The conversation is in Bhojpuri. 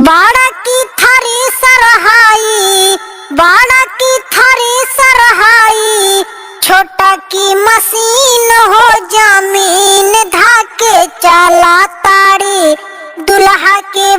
बाड़ा की थारी सरहाई, बाड़ा की थारी सरहाई, छोटा की मशीन हो जमीन धाके चला ताड़ी, दुल्हा के